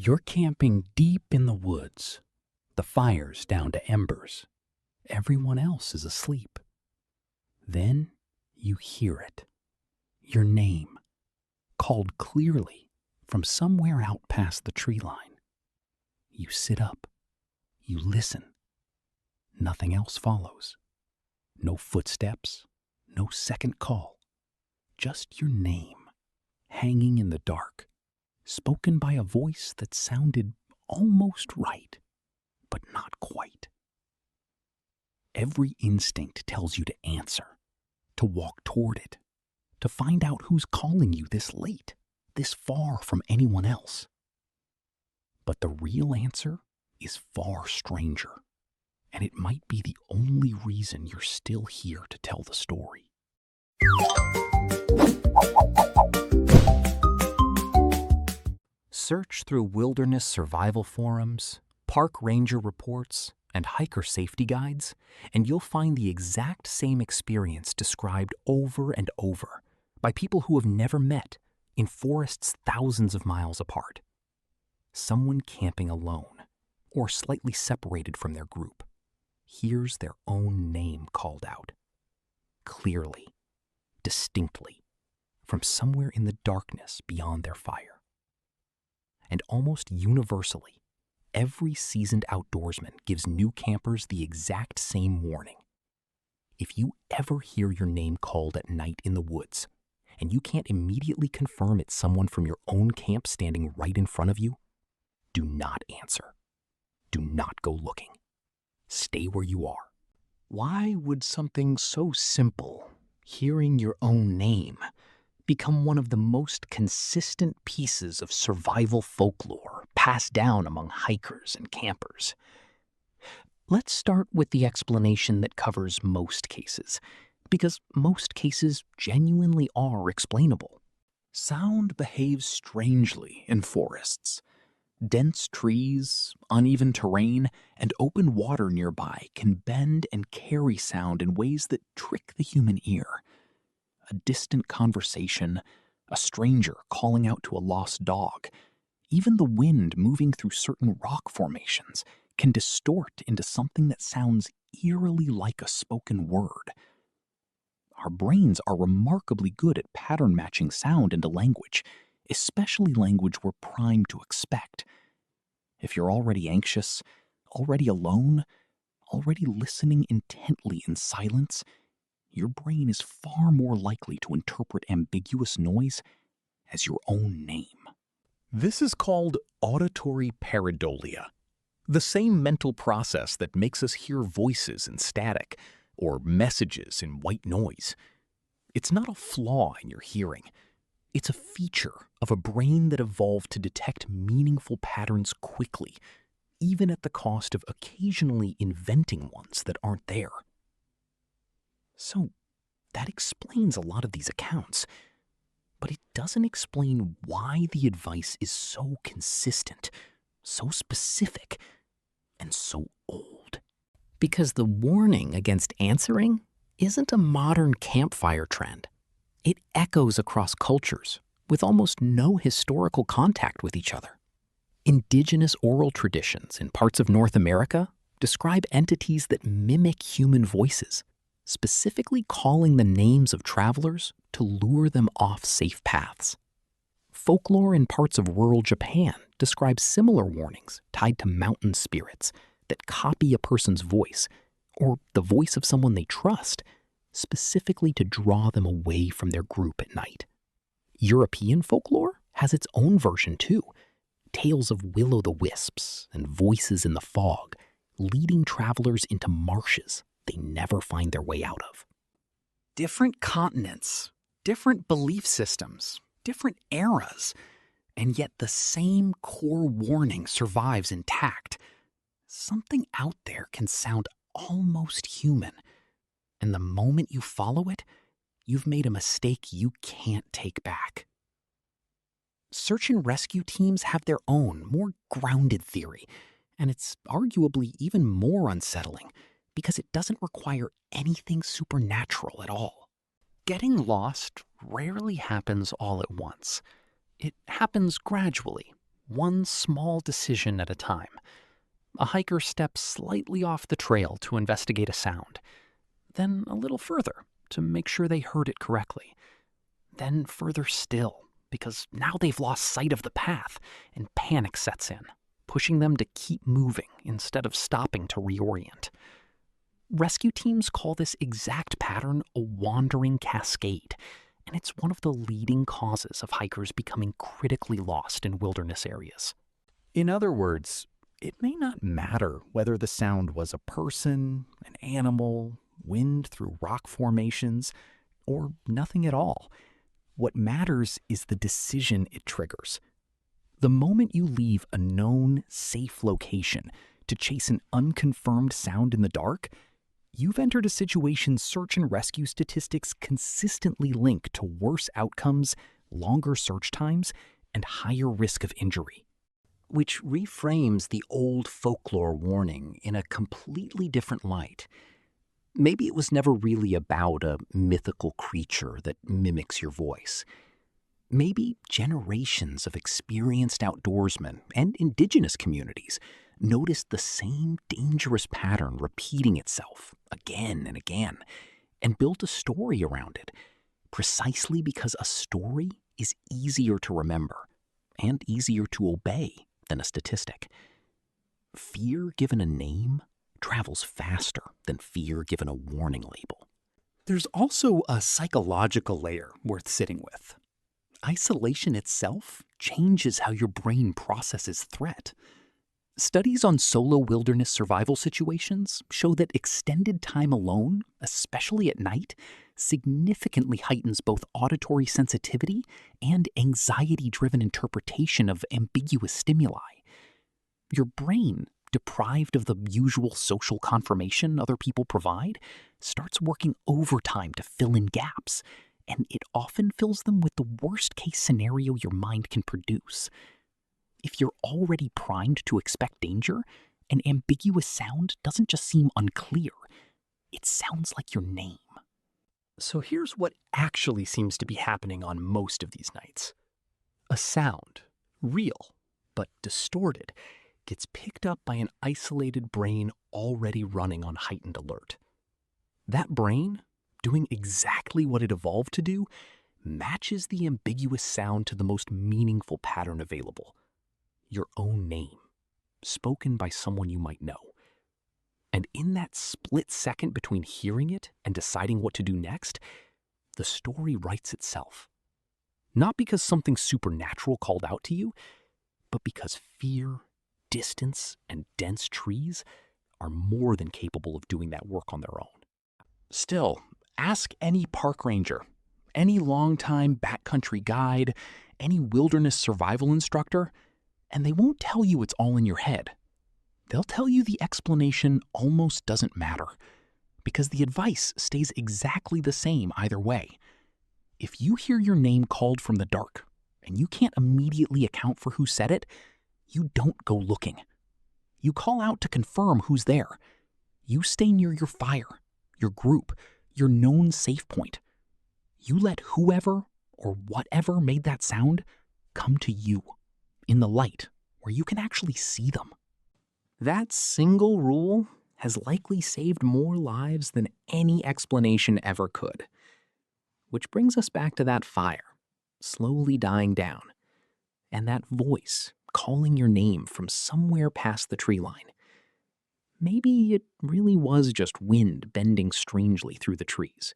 You're camping deep in the woods. The fire's down to embers. Everyone else is asleep. Then you hear it. Your name, called clearly from somewhere out past the tree line. You sit up. You listen. Nothing else follows. No footsteps, no second call. Just your name, hanging in the dark, spoken by a voice that sounded almost right, but not quite. Every instinct tells you to answer, to walk toward it, to find out who's calling you this late, this far from anyone else. But the real answer is far stranger, and it might be the only reason you're still here to tell the story. Search through wilderness survival forums, park ranger reports, and hiker safety guides, and you'll find the exact same experience described over and over by people who have never met in forests thousands of miles apart. Someone camping alone, or slightly separated from their group, hears their own name called out, clearly, distinctly, from somewhere in the darkness beyond their fire. And almost universally, every seasoned outdoorsman gives new campers the exact same warning. If you ever hear your name called at night in the woods, and you can't immediately confirm it's someone from your own camp standing right in front of you, do not answer. Do not go looking. Stay where you are. Why would something so simple, hearing your own name, become one of the most consistent pieces of survival folklore passed down among hikers and campers? Let's start with the explanation that covers most cases, because most cases genuinely are explainable. Sound behaves strangely in forests. Dense trees, uneven terrain, and open water nearby can bend and carry sound in ways that trick the human ear. A distant conversation, a stranger calling out to a lost dog, even the wind moving through certain rock formations can distort into something that sounds eerily like a spoken word. Our brains are remarkably good at pattern matching sound into language, especially language we're primed to expect. If you're already anxious, already alone, already listening intently in silence, your brain is far more likely to interpret ambiguous noise as your own name. This is called auditory pareidolia, the same mental process that makes us hear voices in static or messages in white noise. It's not a flaw in your hearing. It's a feature of a brain that evolved to detect meaningful patterns quickly, even at the cost of occasionally inventing ones that aren't there. So that explains a lot of these accounts, but it doesn't explain why the advice is so consistent, so specific, and so old. Because the warning against answering isn't a modern campfire trend. It echoes across cultures with almost no historical contact with each other. Indigenous oral traditions in parts of North America describe entities that mimic human voices, specifically calling the names of travelers to lure them off safe paths. Folklore in parts of rural Japan describes similar warnings tied to mountain spirits that copy a person's voice, or the voice of someone they trust, specifically to draw them away from their group at night. European folklore has its own version too, tales of will-o'-the-wisps and voices in the fog, leading travelers into marshes they never find their way out of. Different continents, different belief systems, different eras, and yet the same core warning survives intact. Something out there can sound almost human, and the moment you follow it, you've made a mistake you can't take back. Search and rescue teams have their own, more grounded theory, and it's arguably even more unsettling because it doesn't require anything supernatural at all. Getting lost rarely happens all at once. It happens gradually, one small decision at a time. A hiker steps slightly off the trail to investigate a sound, then a little further to make sure they heard it correctly, then further still, because now they've lost sight of the path and panic sets in, pushing them to keep moving instead of stopping to reorient. Rescue teams call this exact pattern a wandering cascade, and it's one of the leading causes of hikers becoming critically lost in wilderness areas. In other words, it may not matter whether the sound was a person, an animal, wind through rock formations, or nothing at all. What matters is the decision it triggers. The moment you leave a known, safe location to chase an unconfirmed sound in the dark, you've entered a situation search and rescue statistics consistently link to worse outcomes, longer search times, and higher risk of injury. Which reframes the old folklore warning in a completely different light. Maybe it was never really about a mythical creature that mimics your voice. Maybe generations of experienced outdoorsmen and indigenous communities noticed the same dangerous pattern repeating itself again and again, and built a story around it, precisely because a story is easier to remember and easier to obey than a statistic. Fear given a name travels faster than fear given a warning label. There's also a psychological layer worth sitting with. Isolation itself changes how your brain processes threat. Studies on solo wilderness survival situations show that extended time alone, especially at night, significantly heightens both auditory sensitivity and anxiety-driven interpretation of ambiguous stimuli. Your brain, deprived of the usual social confirmation other people provide, starts working overtime to fill in gaps, and it often fills them with the worst-case scenario your mind can produce. If you're already primed to expect danger, an ambiguous sound doesn't just seem unclear, it sounds like your name. So here's what actually seems to be happening on most of these nights. A sound, real but distorted, gets picked up by an isolated brain already running on heightened alert. That brain, doing exactly what it evolved to do, matches the ambiguous sound to the most meaningful pattern available. Your own name, spoken by someone you might know. And in that split second between hearing it and deciding what to do next, the story writes itself. Not because something supernatural called out to you, but because fear, distance, and dense trees are more than capable of doing that work on their own. Still, ask any park ranger, any longtime backcountry guide, any wilderness survival instructor, and they won't tell you it's all in your head. They'll tell you the explanation almost doesn't matter, because the advice stays exactly the same either way. If you hear your name called from the dark, and you can't immediately account for who said it, you don't go looking. You call out to confirm who's there. You stay near your fire, your group, your known safe point. You let whoever or whatever made that sound come to you, in the light, where you can actually see them. That single rule has likely saved more lives than any explanation ever could. Which brings us back to that fire, slowly dying down, and that voice calling your name from somewhere past the tree line. Maybe it really was just wind bending strangely through the trees.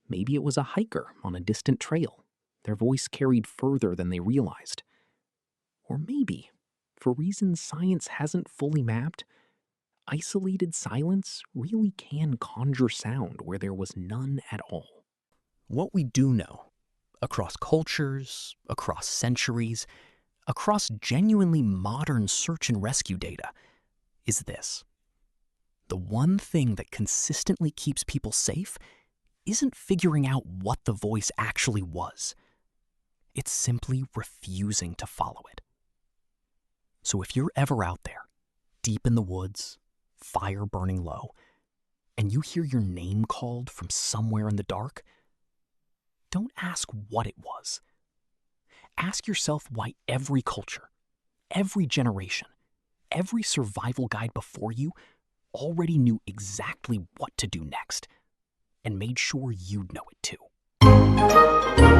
Maybe it was a hiker on a distant trail, their voice carried further than they realized. Or maybe, for reasons science hasn't fully mapped, isolated silence really can conjure sound where there was none at all. What we do know, across cultures, across centuries, across genuinely modern search and rescue data, is this. The one thing that consistently keeps people safe isn't figuring out what the voice actually was. It's simply refusing to follow it. So if you're ever out there, deep in the woods, fire burning low, and you hear your name called from somewhere in the dark, don't ask what it was. Ask yourself why every culture, every generation, every survival guide before you already knew exactly what to do next and made sure you'd know it too.